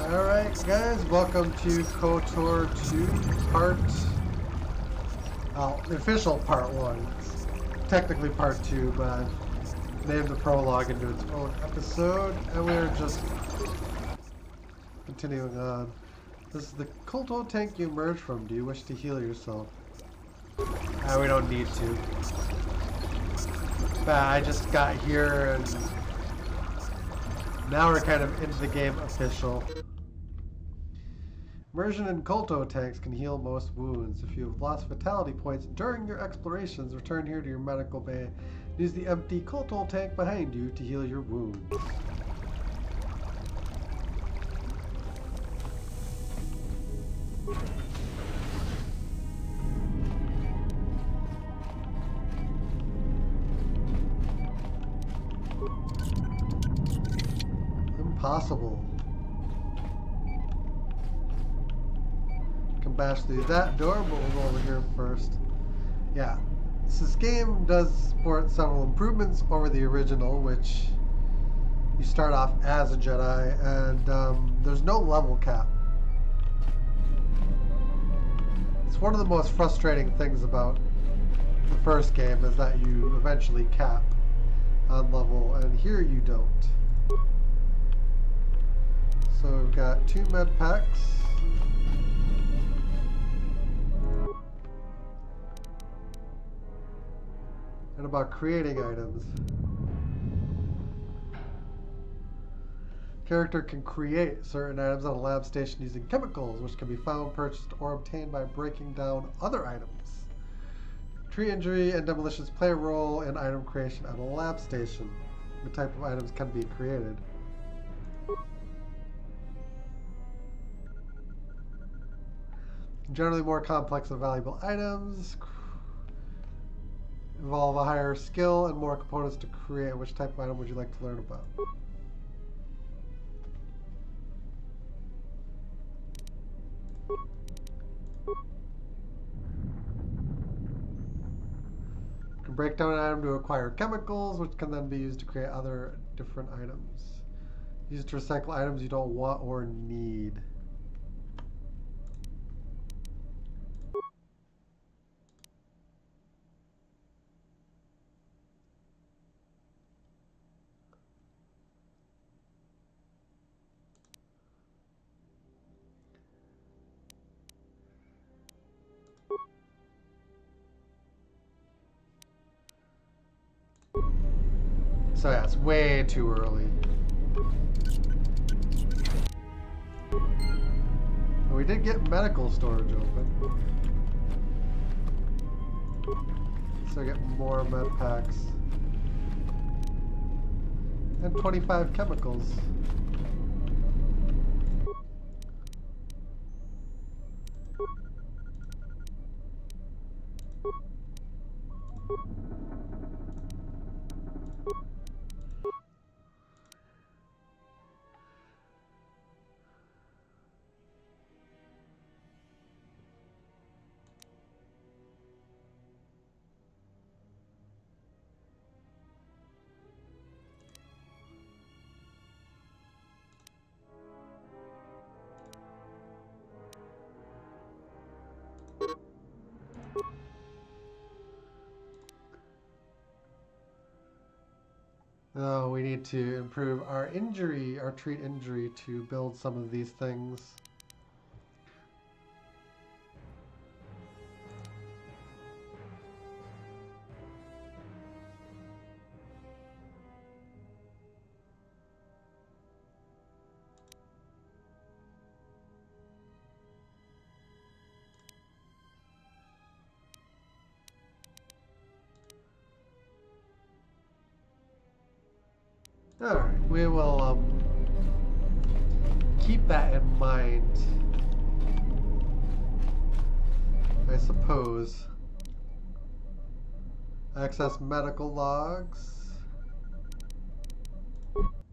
Alright guys, welcome to KOTOR 2 part... well, the official part 1. It's technically part 2, but I've named the prologue into its own episode, and we're just continuing on. This is the KOTOR tank you emerged from. Do you wish to heal yourself? We don't need to. But I just got here and now we're kind of into the game official. Immersion in KOTOR tanks can heal most wounds. If you have lost vitality points during your explorations, return here to your medical bay. Use the empty KOTOR tank behind you to heal your wounds. Impossible. Can bash through that door, but we'll go over here first. Yeah, this game does support several improvements over the original, which you start off as a Jedi, and there's no level cap. It's one of the most frustrating things about the first game is that you eventually cap on level, and here you don't. So we've got 2 med packs. And about creating items. Character can create certain items at a lab station using chemicals, which can be found, purchased, or obtained by breaking down other items. Tree injury and demolitions play a role in item creation at a lab station. The type of items can be created. Generally more complex and valuable items involve a higher skill and more components to create. Which type of item would you like to learn about? You can break down an item to acquire chemicals, which can then be used to create other different items. Use to recycle items you don't want or need. So yeah, it's way too early. But we did get medical storage open. So I get more med packs. And 25 chemicals. Oh, we need to improve our injury, our treat injury to build some of these things. Alright, we will keep that in mind, I suppose. Access medical logs.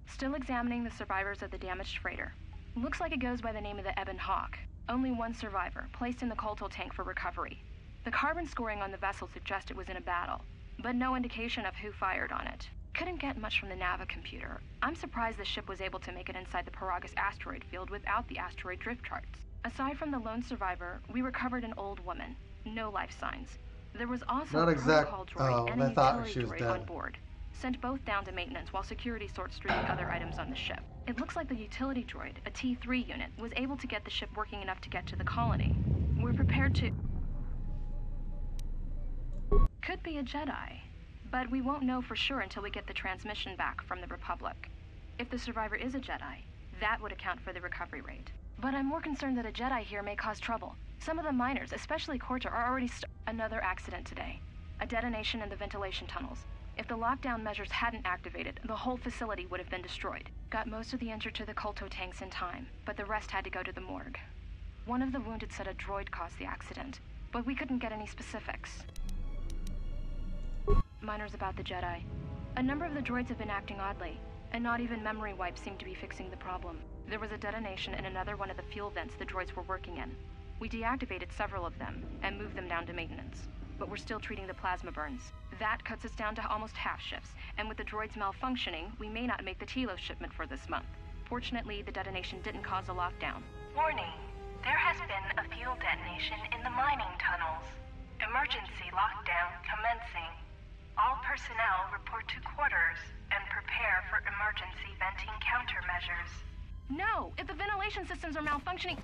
Still examining the survivors of the damaged freighter. Looks like it goes by the name of the Ebon Hawk. Only one survivor, placed in the KOTOR tank for recovery. The carbon scoring on the vessel suggests it was in a battle, but no indication of who fired on it. Couldn't get much from the Nava computer. I'm surprised the ship was able to make it inside the Peregus asteroid field without the asteroid drift charts. Aside from the lone survivor, we recovered an old woman. No life signs. There was also a protocol droid and a utility droid on board. Sent both down to maintenance while security sorts through the other items on the ship. It looks like the utility droid, a T3 unit, was able to get the ship working enough to get to the colony. We're prepared to... Could be a Jedi. But we won't know for sure until we get the transmission back from the Republic. If the survivor is a Jedi, that would account for the recovery rate. But I'm more concerned that a Jedi here may cause trouble. Some of the miners, especially KOTOR, are already Another accident today. A detonation in the ventilation tunnels. If the lockdown measures hadn't activated, the whole facility would have been destroyed. Got most of the injured to the KOTOR tanks in time, but the rest had to go to the morgue. One of the wounded said a droid caused the accident, but we couldn't get any specifics. Miners about the Jedi. A number of the droids have been acting oddly, and not even memory wipes seem to be fixing the problem. There was a detonation in another one of the fuel vents the droids were working in. We deactivated several of them and moved them down to maintenance, but we're still treating the plasma burns. That cuts us down to almost half shifts, and with the droids malfunctioning, we may not make the Telos shipment for this month. Fortunately, the detonation didn't cause a lockdown. Warning, there has been a fuel detonation in the mining tunnels. Emergency lockdown commencing. All personnel report to quarters and prepare for emergency venting countermeasures. No! If the ventilation systems are malfunctioning,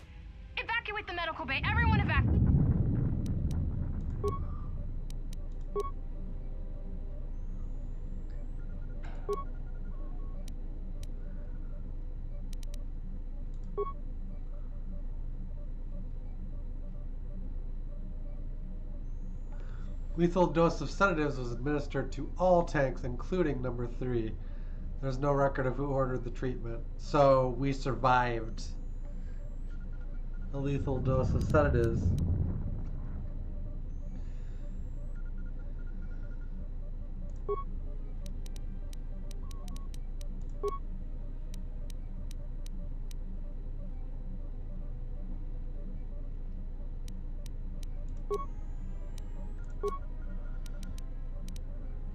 evacuate the medical bay! Everyone evacuate! Lethal dose of sedatives was administered to all tanks, including number 3. There's no record of who ordered the treatment. So we survived a lethal dose of sedatives.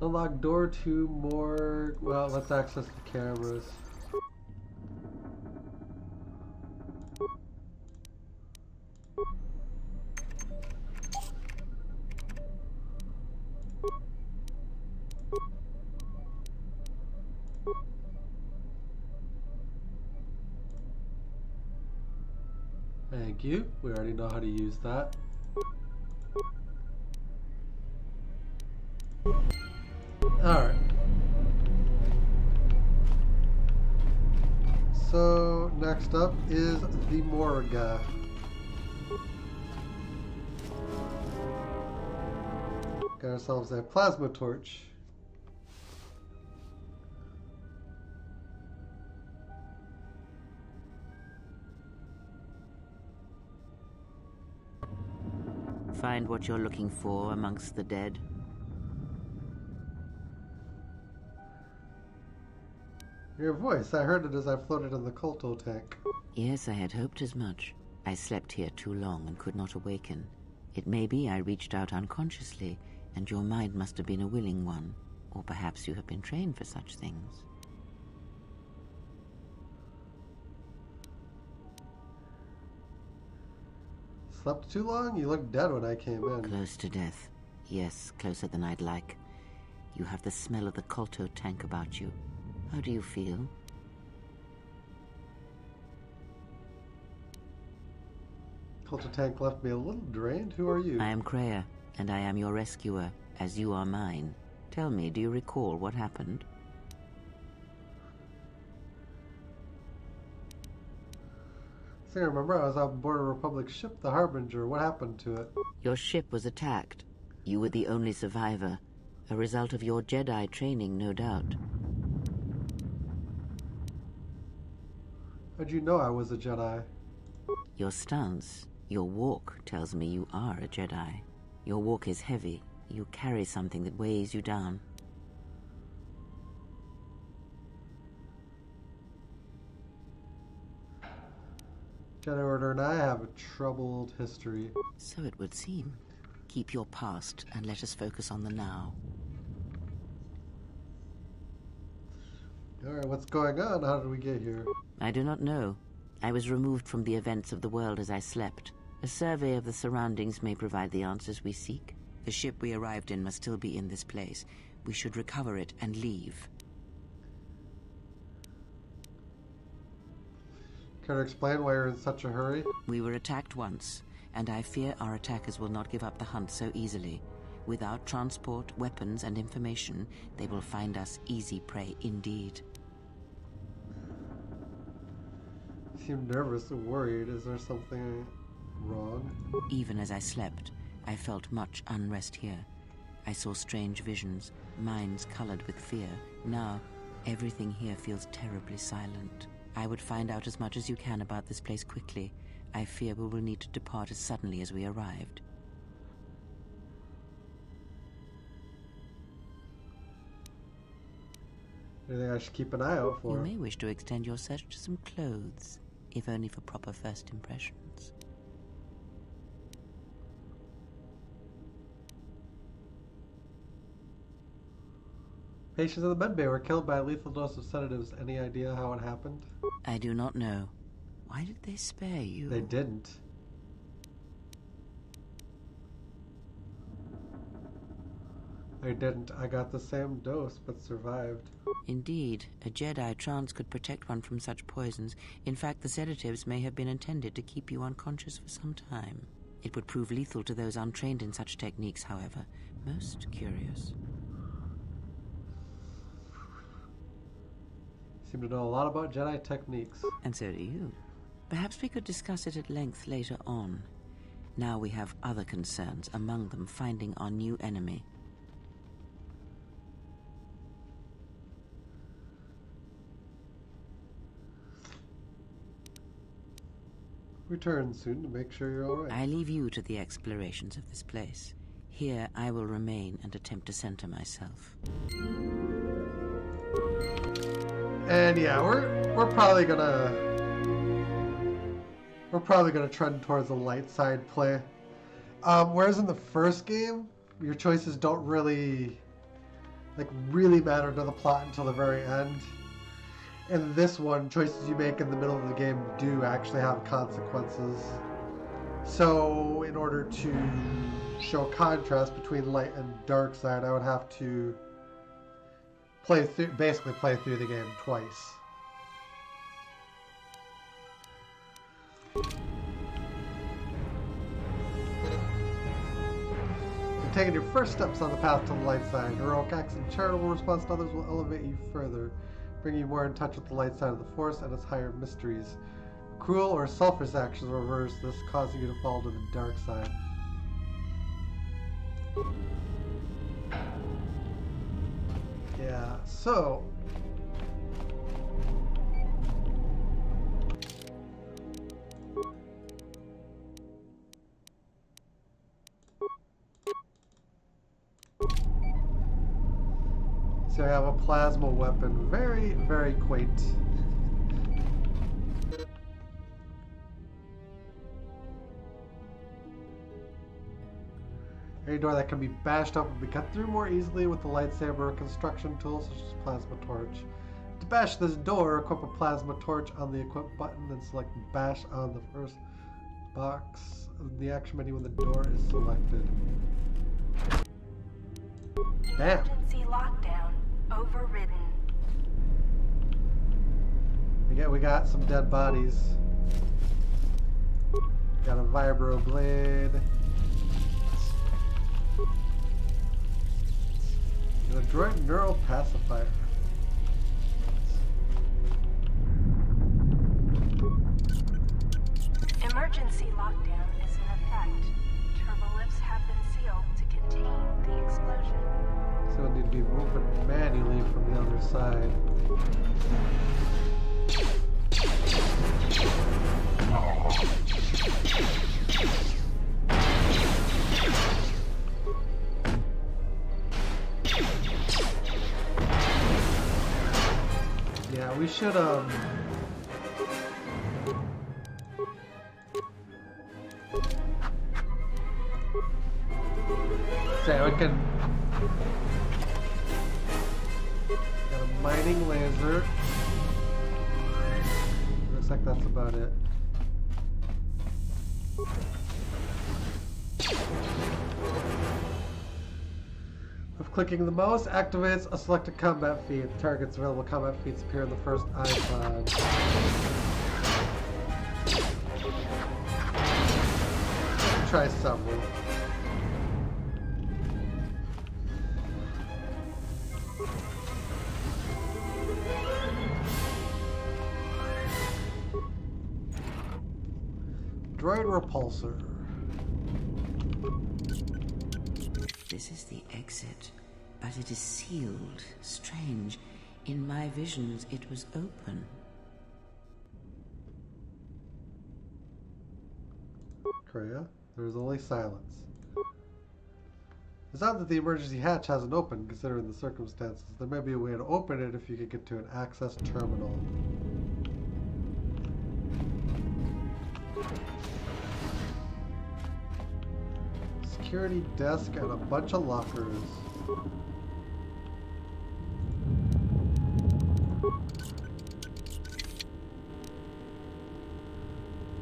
Unlock door to morgue. Well, let's access the cameras. Thank you. We already know how to use that. Alright. So, next up is the morgue. Got ourselves a plasma torch. Find what you're looking for amongst the dead? Your voice, I heard it as I floated in the KOTOR tank. Yes, I had hoped as much. I slept here too long and could not awaken. It may be I reached out unconsciously, and your mind must have been a willing one. Or perhaps you have been trained for such things. Slept too long? You looked dead when I came in. Close to death. Yes, closer than I'd like. You have the smell of the KOTOR tank about you. How do you feel? KOTOR tank left me a little drained. Who are you? I am Kreia, and I am your rescuer, as you are mine. Tell me, do you recall what happened? I remember I was on board a Republic ship, the Harbinger. What happened to it? Your ship was attacked. You were the only survivor. A result of your Jedi training, no doubt. How'd you know I was a Jedi? Your stance, your walk tells me you are a Jedi. Your walk is heavy. You carry something that weighs you down. Jedi Order and I have a troubled history. So it would seem. Keep your past and let us focus on the now. Alright, what's going on? How did we get here? I do not know. I was removed from the events of the world as I slept. A survey of the surroundings may provide the answers we seek. The ship we arrived in must still be in this place. We should recover it and leave. Can you explain why you're in such a hurry? We were attacked once, and I fear our attackers will not give up the hunt so easily. Without transport, weapons, and information, they will find us easy prey indeed. You seem nervous and worried. Is there something wrong? Even as I slept, I felt much unrest here. I saw strange visions, minds colored with fear. Now, everything here feels terribly silent. I would find out as much as you can about this place quickly. I fear we will need to depart as suddenly as we arrived. Anything I should keep an eye out for? You may wish to extend your search to some clothes, if only for proper first impressions. Patients in the med bay were killed by a lethal dose of sedatives. Any idea how it happened? I do not know. Why did they spare you? They didn't. They didn't. I got the same dose, but survived. Indeed, a Jedi trance could protect one from such poisons. In fact, the sedatives may have been intended to keep you unconscious for some time. It would prove lethal to those untrained in such techniques, however. Most curious. Seem to know a lot about Jedi techniques. And so do you. Perhaps we could discuss it at length later on. Now we have other concerns, among them finding our new enemy. Return soon to make sure you're alright. I leave you to the explorations of this place. Here I will remain and attempt to center myself. And yeah, we're probably gonna trend towards the light side play. Whereas in the first game, your choices don't really matter to the plot until the very end. In this one, choices you make in the middle of the game do actually have consequences. So in order to show contrast between light and dark side, I would have to basically play through the game twice. You're taking your first steps on the path to the light side. Heroic acts and charitable response to others will elevate you further, bringing you more in touch with the light side of the Force and its higher mysteries. Cruel or selfish actions will reverse this, causing you to fall to the dark side. Yeah, so I have a plasma weapon. Very, very quaint. Any door that can be bashed up will be cut through more easily with the lightsaber or construction tools such as plasma torch. To bash this door, equip a plasma torch on the equip button and select bash on the first box of the action menu when the door is selected. Damn. Emergency lockdown overridden. We got some dead bodies. Got a vibro blade. And a droid neural pacifier. Emergency lockdown is in effect. Turbolifts have been sealed to contain the explosion. So we'll need to be moving manually from the other side. Yeah, we should say we can got a mind mining laser. Looks like that's about it. If clicking the mouse activates a selected combat feat, the target's available combat feats appear in the first icon. Try several. Droid repulsor. This is the exit, but it is sealed. Strange. In my visions, it was open. Kreia, there's only silence. It's odd that the emergency hatch hasn't opened, considering the circumstances. There may be a way to open it if you could get to an access terminal. Security desk and a bunch of lockers.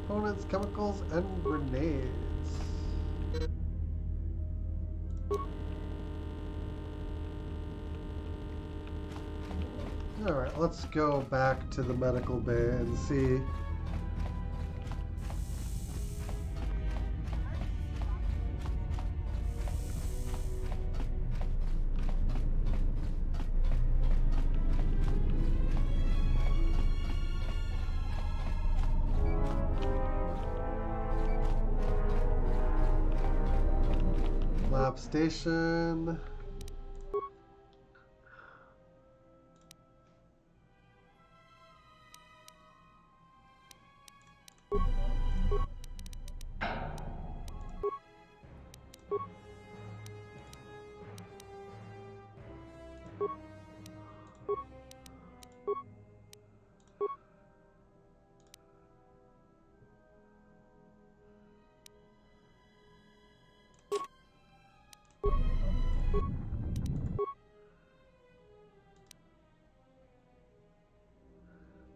Components, chemicals, and grenades. Alright, let's go back to the medical bay and see. Lab station.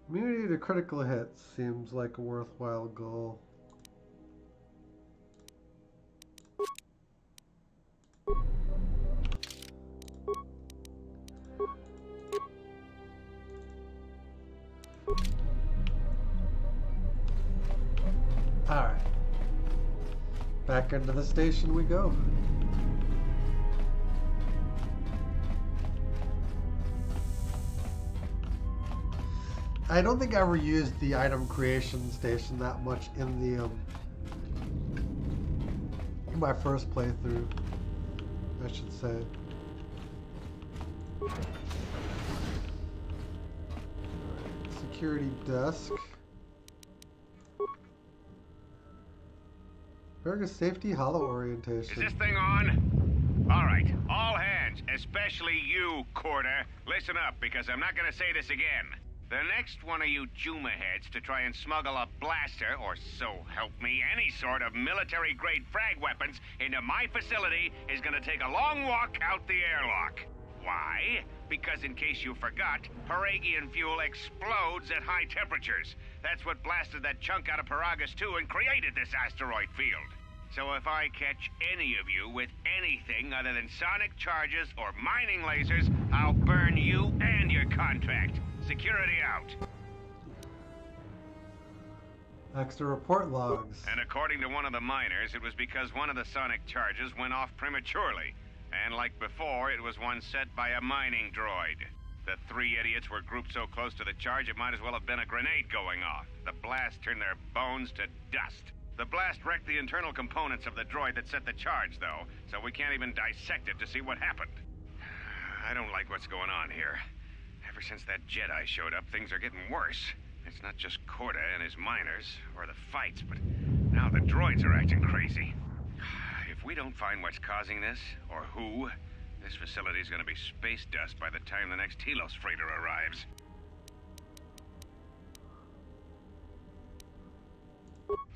Immunity to critical hits seems like a worthwhile goal. Alright. Back into the station we go. I don't think I ever used the item creation station that much in the in my first playthrough, I should say. Alright, security desk. Peregus safety hollow orientation. Is this thing on? Alright, all hands, especially you, KOTOR. Listen up, because I'm not gonna say this again. The next one of you Juma heads to try and smuggle a blaster, or so help me, any sort of military-grade frag weapons into my facility is gonna take a long walk out the airlock. Why? Because in case you forgot, Peregian fuel explodes at high temperatures. That's what blasted that chunk out of Peregus 2 and created this asteroid field. So if I catch any of you with anything other than sonic charges or mining lasers, I'll burn you and your contract. Security out. Extra report logs. And according to one of the miners, it was because one of the sonic charges went off prematurely. And like before, it was one set by a mining droid. The three idiots were grouped so close to the charge, it might as well have been a grenade going off. The blast turned their bones to dust. The blast wrecked the internal components of the droid that set the charge, though, so we can't even dissect it to see what happened. I don't like what's going on here. Ever since that Jedi showed up, things are getting worse. It's not just KOTOR and his miners, or the fights, but now the droids are acting crazy. If we don't find what's causing this, or who, this facility's gonna be space dust by the time the next Telos freighter arrives.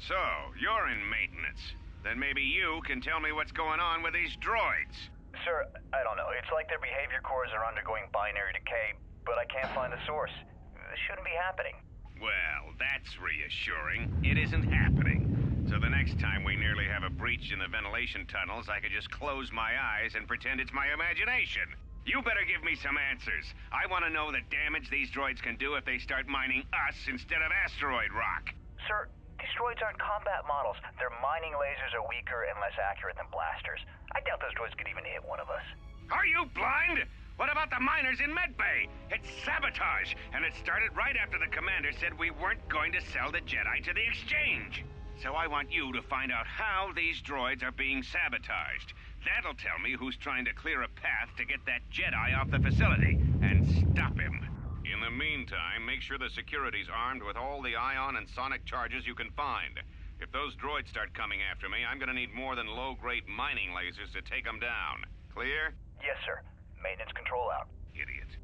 So, you're in maintenance. Then maybe you can tell me what's going on with these droids. Sir, I don't know. It's like their behavior cores are undergoing binary decay. but I can't find the source. This shouldn't be happening. Well, that's reassuring. It isn't happening. So the next time we nearly have a breach in the ventilation tunnels, I could just close my eyes and pretend it's my imagination. You better give me some answers. I want to know the damage these droids can do if they start mining us instead of asteroid rock. Sir, these droids aren't combat models. Their mining lasers are weaker and less accurate than blasters. I doubt those droids could even hit one of us. Are you blind? What about the miners in Medbay? It's sabotage, and it started right after the commander said we weren't going to sell the Jedi to the Exchange. So I want you to find out how these droids are being sabotaged. That'll tell me who's trying to clear a path to get that Jedi off the facility, and stop him. In the meantime, make sure the security's armed with all the ion and sonic charges you can find. If those droids start coming after me, I'm gonna need more than low-grade mining lasers to take them down. Clear? Yes, sir. Maintenance control out. Idiot.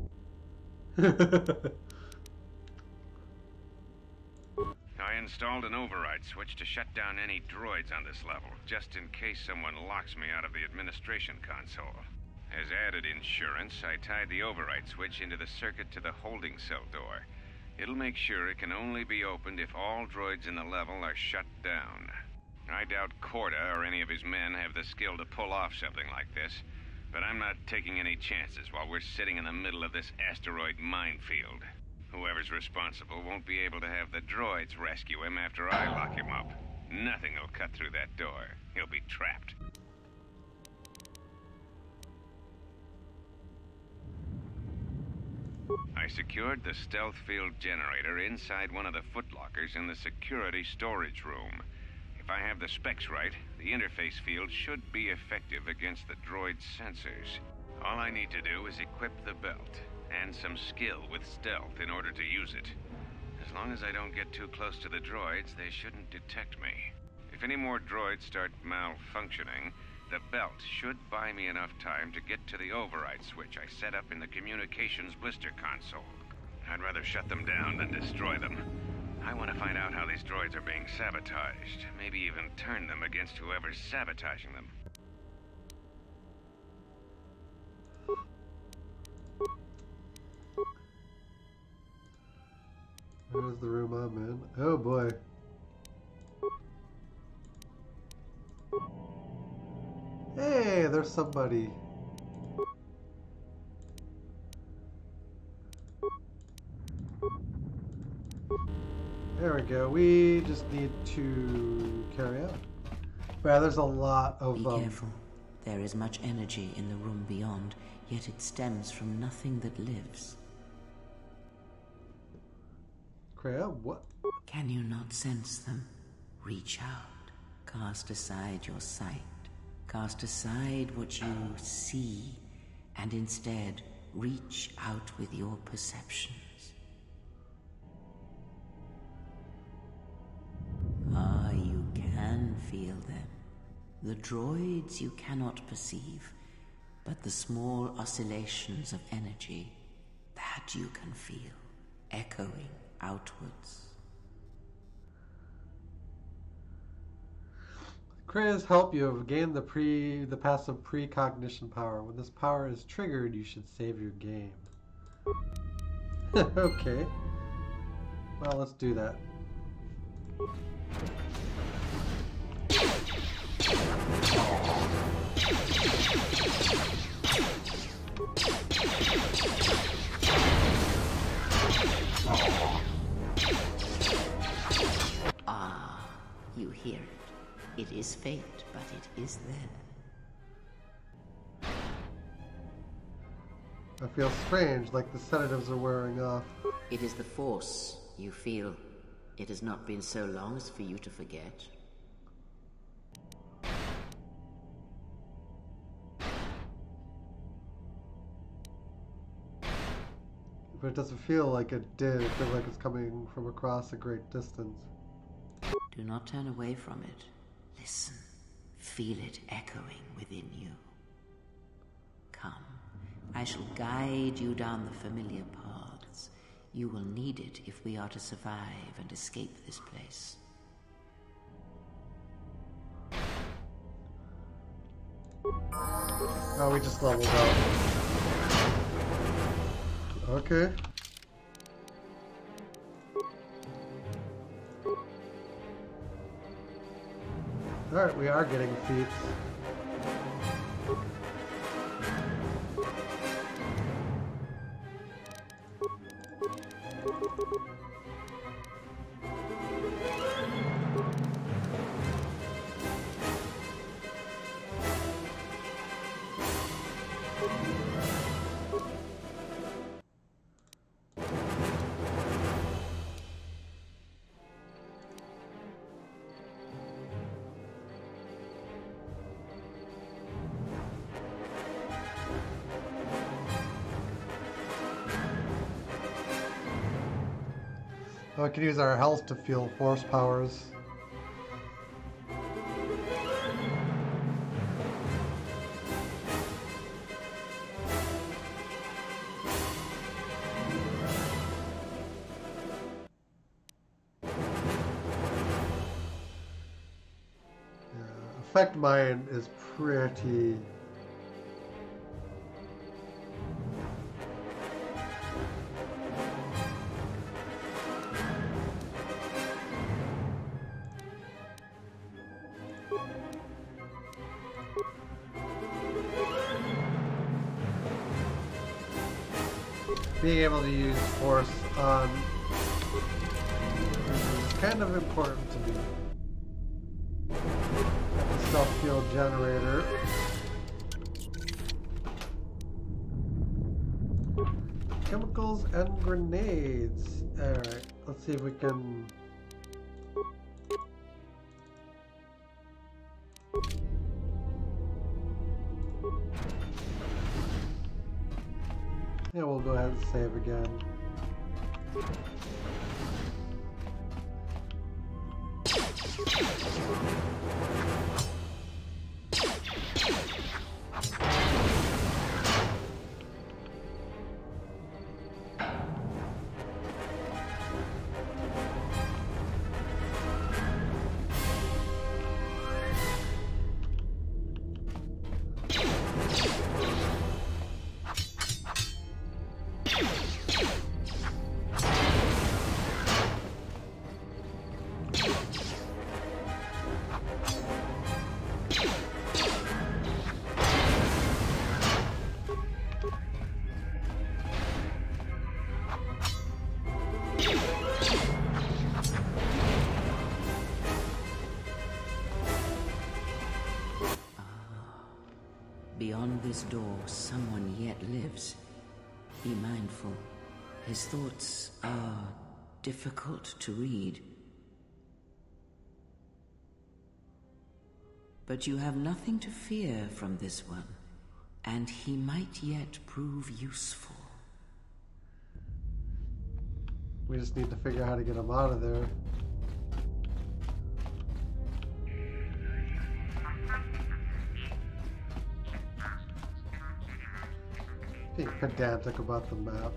I installed an override switch to shut down any droids on this level, just in case someone locks me out of the administration console. As added insurance, I tied the override switch into the circuit to the holding cell door. It'll make sure it can only be opened if all droids in the level are shut down. I doubt KOTOR or any of his men have the skill to pull off something like this, but I'm not taking any chances while we're sitting in the middle of this asteroid minefield. Whoever's responsible won't be able to have the droids rescue him after I lock him up. Nothing will cut through that door. He'll be trapped. I secured the stealth field generator inside one of the footlockers in the security storage room. If I have the specs right, the interface field should be effective against the droid's sensors. All I need to do is equip the belt, and some skill with stealth in order to use it. As long as I don't get too close to the droids, they shouldn't detect me. If any more droids start malfunctioning, the belt should buy me enough time to get to the override switch I set up in the communications blister console. I'd rather shut them down than destroy them. I want to find out how these droids are being sabotaged, maybe even turn them against whoever's sabotaging them. There's the room I'm in. Oh boy. Hey, there's somebody. There we go. We just need to carry on. Well, there's a lot of... Be careful. There is much energy in the room beyond, yet it stems from nothing that lives. Kreia, what? Can you not sense them? Reach out. Cast aside your sight. Cast aside what you see, and instead reach out with your perceptions. Ah, you can feel them. The droids you cannot perceive, but the small oscillations of energy, that you can feel, echoing outwards. Kreia's help, you have gained the passive precognition power. When this power is triggered, you should save your game. Okay. Well, let's do that. Ah, you hear it. It is faint, but it is there. I feel strange, like the sedatives are wearing off. It is the Force, you feel. It has not been so long as for you to forget. But it doesn't feel like it did. It feels like it's coming from across a great distance. Do not turn away from it. Listen. Feel it echoing within you. Come. I shall guide you down the familiar paths. You will need it if we are to survive and escape this place. Oh, we just leveled up. Okay. Alright, we are getting feats. Oh, we can use our health to fuel force powers. Effect mine is pretty... Being able to use force on is kind of important to me. The self-fuel generator. Chemicals and grenades. Alright, let's see if we can... Yeah, we'll go ahead and save again. Beyond this door, someone yet lives. Be mindful. His thoughts are difficult to read. But you have nothing to fear from this one, and he might yet prove useful. We just need to figure out how to get him out of there. Being pedantic about the map.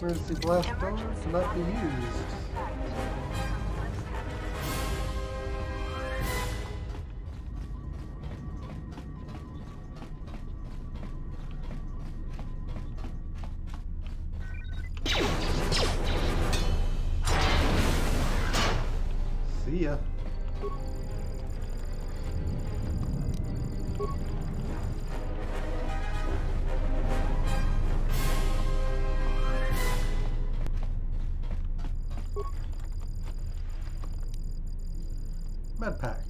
Emergency blast door cannot be used. See ya. Medpack.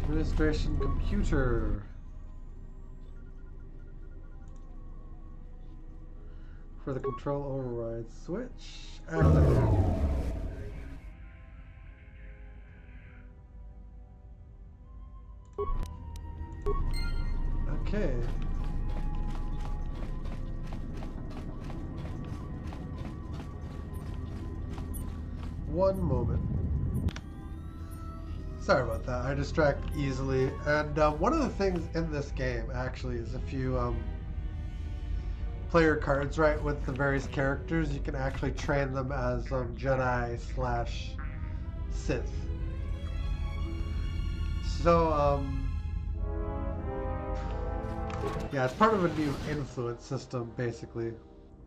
Administration computer. For the control override switch. Activated. Okay. One moment. Sorry about that. I distract easily. And one of the things in this game, actually, is if you play your cards right with the various characters, you can actually train them as Jedi / Sith. So, yeah, it's part of a new influence system, basically.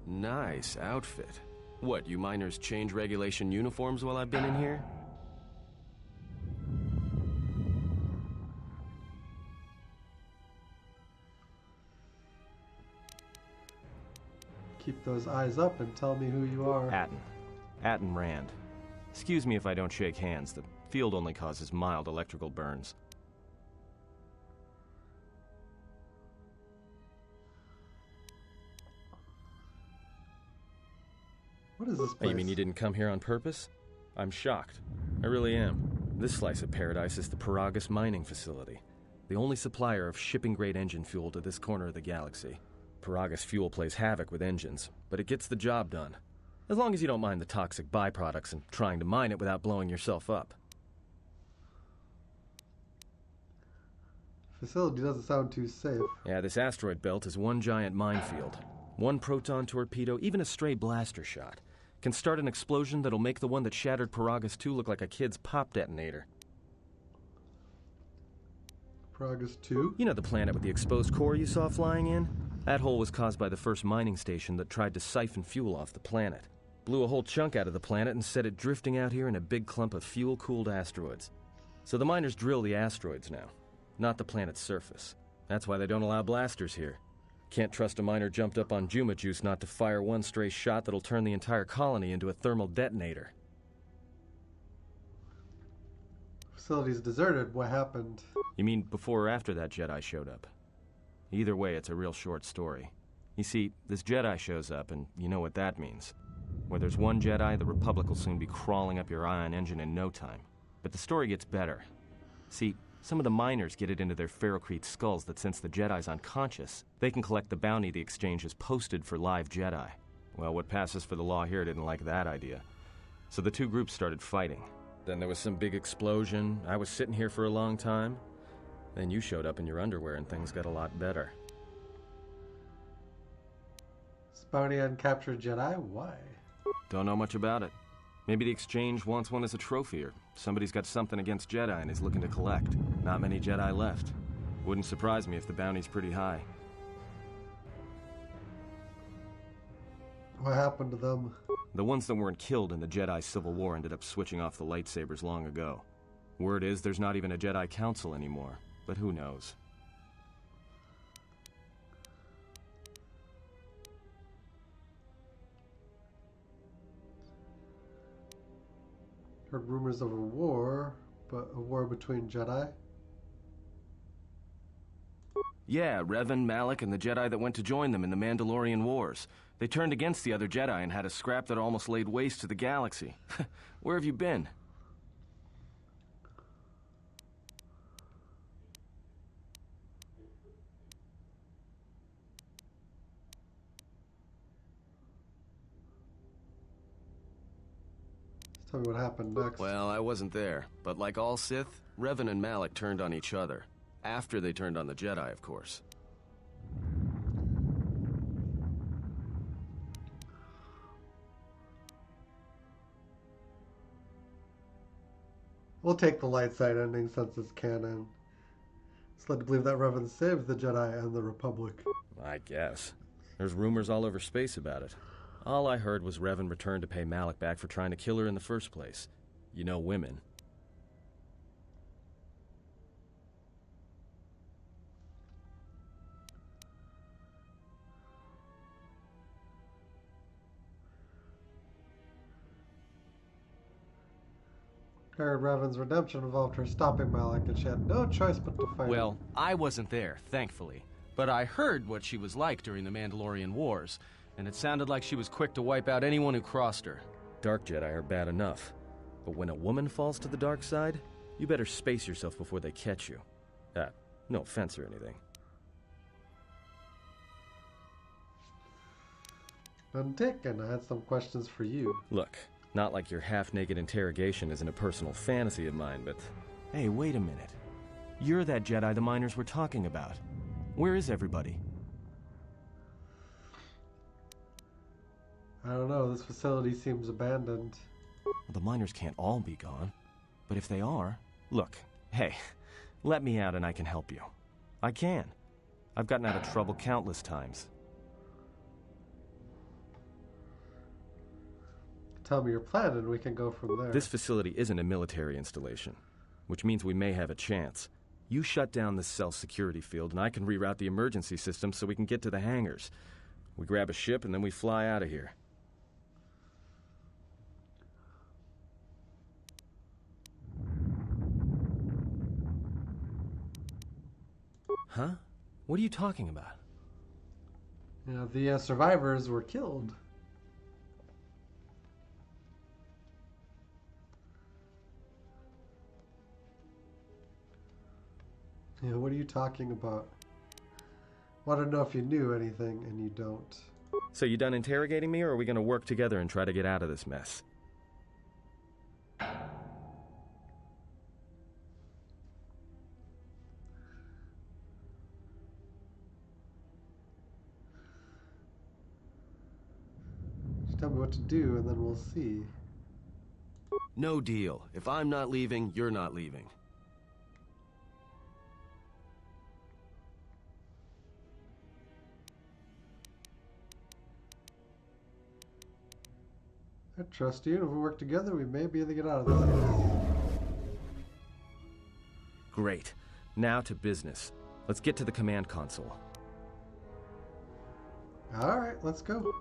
Nice outfit. What, you miners change regulation uniforms while I've been in here? Keep those eyes up and tell me who you are. Atten Rand. Excuse me if I don't shake hands. The field only causes mild electrical burns. What is this place? Oh, you mean you didn't come here on purpose? I'm shocked. I really am. This slice of paradise is the Peregus mining facility, the only supplier of shipping-grade engine fuel to this corner of the galaxy. Peregus fuel plays havoc with engines, but it gets the job done. As long as you don't mind the toxic byproducts and trying to mine it without blowing yourself up. Facility doesn't sound too safe. Yeah, this asteroid belt is one giant minefield. One proton torpedo, even a stray blaster shot, can start an explosion that'll make the one that shattered Peregus 2 look like a kid's pop detonator. Peregus 2? You know the planet with the exposed core you saw flying in? That hole was caused by the first mining station that tried to siphon fuel off the planet. Blew a whole chunk out of the planet and set it drifting out here in a big clump of fuel-cooled asteroids. So the miners drill the asteroids now, not the planet's surface. That's why they don't allow blasters here. Can't trust a miner jumped up on Juma Juice not to fire one stray shot that'll turn the entire colony into a thermal detonator. Facility's deserted. What happened? You mean before or after that Jedi showed up? Either way, it's a real short story. You see, this Jedi shows up, and you know what that means. Where there's one Jedi, the Republic will soon be crawling up your ion engine in no time. But the story gets better. See, some of the miners get it into their ferrocrete skulls that since the Jedi's unconscious, they can collect the bounty the exchange has posted for live Jedi. Well, what passes for the law here didn't like that idea. So the two groups started fighting. Then there was some big explosion. I was sitting here for a long time. Then you showed up in your underwear and things got a lot better. Bounty on captured Jedi? Why? Don't know much about it. Maybe the exchange wants one as a trophy, or somebody's got something against Jedi and is looking to collect. Not many Jedi left. Wouldn't surprise me if the bounty's pretty high. What happened to them? The ones that weren't killed in the Jedi Civil War ended up switching off the lightsabers long ago. Word is there's not even a Jedi Council anymore, but who knows? Heard rumors of a war, but a war between Jedi? Yeah, Revan, Malak, and the Jedi that went to join them in the Mandalorian Wars. They turned against the other Jedi and had a scrap that almost laid waste to the galaxy. Where have you been? Tell me what happened next. Well, I wasn't there, but like all Sith, Revan and Malak turned on each other. After they turned on the Jedi, of course. We'll take the light side ending since it's canon. It's led to believe that Revan saved the Jedi and the Republic. I guess. There's rumors all over space about it. All I heard was Revan returned to pay Malak back for trying to kill her in the first place. You know women. I heard Revan's redemption involved her stopping Malak, and she had no choice but to fight Well, him. I wasn't there, thankfully. But I heard what she was like during the Mandalorian Wars, and it sounded like she was quick to wipe out anyone who crossed her. Dark Jedi are bad enough. But when a woman falls to the dark side, you better space yourself before they catch you. No offense or anything. None taken. I had some questions for you. Look, not like your half-naked interrogation isn't a personal fantasy of mine, but Hey, wait a minute. You're that Jedi the miners were talking about. Where is everybody? I don't know, this facility seems abandoned. Well, the miners can't all be gone. But if they are... Look, hey, let me out and I can help you. I can. I've gotten out of trouble countless times. Tell me your plan and we can go from there. This facility isn't a military installation, which means we may have a chance. You shut down this cell security field and I can reroute the emergency system so we can get to the hangars. We grab a ship and then we fly out of here. Huh? What are you talking about? You know, the survivors were killed. Yeah, what are you talking about? Want to know if you knew anything, and you don't. So you done interrogating me, or are we going to work together and try to get out of this mess? Just tell me what to do, and then we'll see. No deal. If I'm not leaving, you're not leaving. I trust you, and if we work together, we may be able to get out of this. Great. Now to business. Let's get to the command console. Alright, let's go.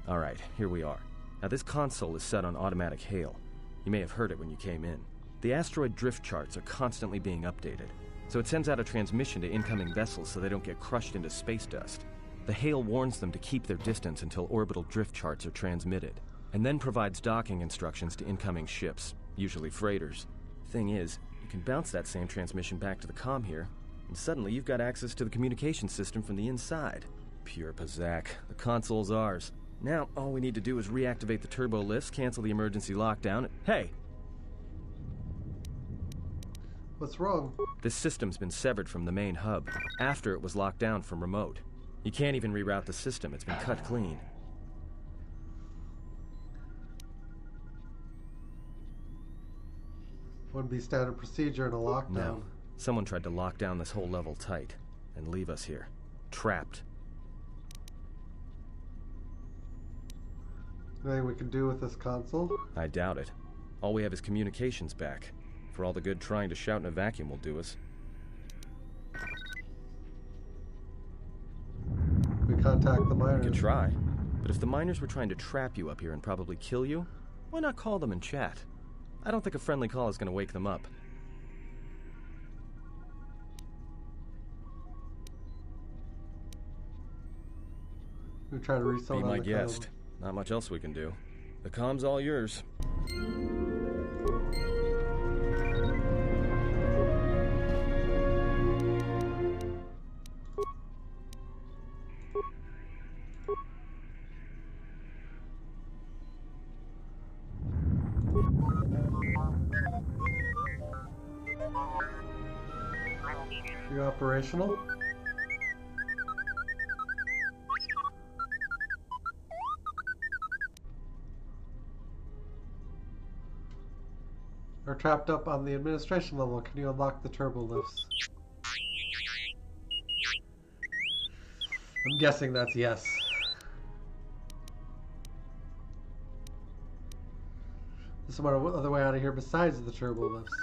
Alright, here we are. Now this console is set on automatic hail. You may have heard it when you came in. The asteroid drift charts are constantly being updated, so it sends out a transmission to incoming vessels so they don't get crushed into space dust. The hail warns them to keep their distance until orbital drift charts are transmitted, and then provides docking instructions to incoming ships, usually freighters. Thing is, you can bounce that same transmission back to the comm here, and suddenly you've got access to the communication system from the inside. Pure Pazak. The console's ours. Now, all we need to do is reactivate the turbo lifts, cancel the emergency lockdown, and... Hey! What's wrong? This system's been severed from the main hub, after it was locked down from remote. You can't even reroute the system, it's been cut clean. Wouldn't be standard procedure in a lockdown. No. Someone tried to lock down this whole level tight, and leave us here. Trapped. Anything we can do with this console? I doubt it. All we have is communications back. For all the good trying to shout in a vacuum will do us. We contact the miners. We could try. But if the miners were trying to trap you up here and probably kill you, why not call them and chat? I don't think a friendly call is going to wake them up. We try to reset. Be my guest. Not much else we can do. The comm's all yours. You're operational? Are trapped up on the administration level. Can you unlock the turbo lifts? I'm guessing that's yes. There's some other way out of here besides the turbo lifts.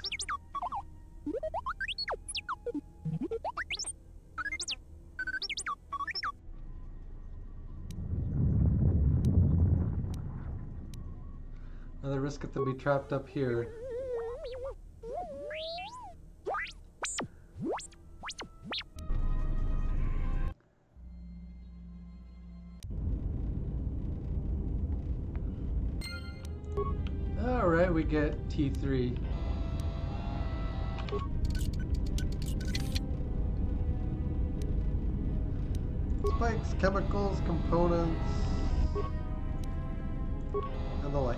Another risk it to be trapped up here. Alright, we get T3. Spikes, chemicals, components. the like.